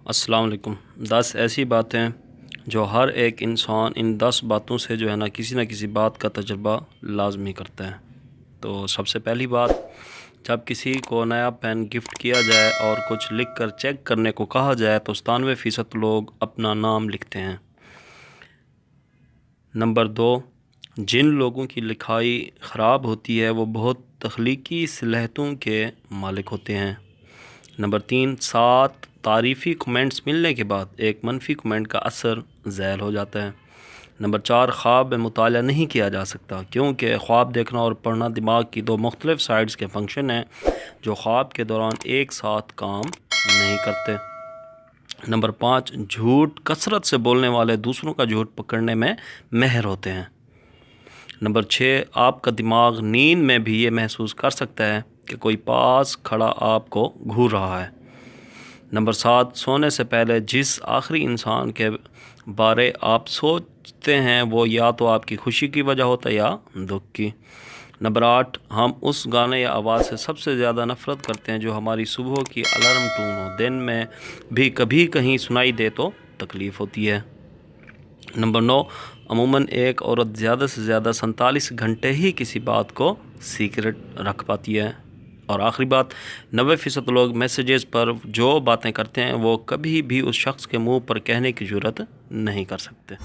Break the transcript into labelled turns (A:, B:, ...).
A: السلام علیکم۔ 10 ایسی باتیں جو ہر ایک انسان ان 10 باتوں سے جو ہے نا کسی نہ کسی بات کا تجربہ لازمی کرتا ہے۔ تو سب سے پہلی بات، جب کسی کو نیا پین گفٹ کیا جائے اور کچھ لکھ کر چیک کرنے کو کہا جائے تو 97% لوگ اپنا نام لکھتے ہیں۔ نمبر 2، جن لوگوں کی لکھائی خراب ہوتی ہے وہ بہت تخلیقی صلاحیتوں کے مالک ہوتے ہیں۔ نمبر 3، 7 تعریفی کمنٹس ملنے کے بعد ایک منفی کمنٹ کا اثر زائل ہو جاتا ہے۔ نمبر 4، خواب میں مطالعہ نہیں کیا جا سکتا کیونکہ خواب دیکھنا اور پڑھنا دماغ کی 2 مختلف سائیڈز کے فنکشن ہیں جو خواب کے دوران ایک ساتھ کام نہیں کرتے۔ نمبر 5، جھوٹ کثرت سے بولنے والے دوسروں کا جھوٹ پکڑنے میں ماہر ہوتے ہیں۔ نمبر 6، آپ کا دماغ نیند میں بھی یہ محسوس کر سکتا ہے کہ کوئی پاس کھڑا آپ کو گھور رہا ہے۔ نمبر 7، سونے سے پہلے جس آخری انسان کے بارے آپ سوچتے ہیں وہ یا تو آپ کی خوشی کی وجہ ہوتا ہے یا دکھ کی۔ نمبر 8، ہم اس گانے یا آواز سے سب سے زیادہ نفرت کرتے ہیں جو ہماری صبح کی الارم ٹون ہو، دن میں بھی کبھی کہیں سنائی دے تو تکلیف ہوتی ہے۔ نمبر 9، عموماً ایک عورت زیادہ سے زیادہ 47 گھنٹے ہی کسی بات کو سیکرٹ رکھ پاتی ہے۔ اور آخری بات، 90% لوگ میسیجز پر جو باتیں کرتے ہیں وہ کبھی بھی اس شخص کے منہ پر کہنے کی جرات نہیں کر سکتے۔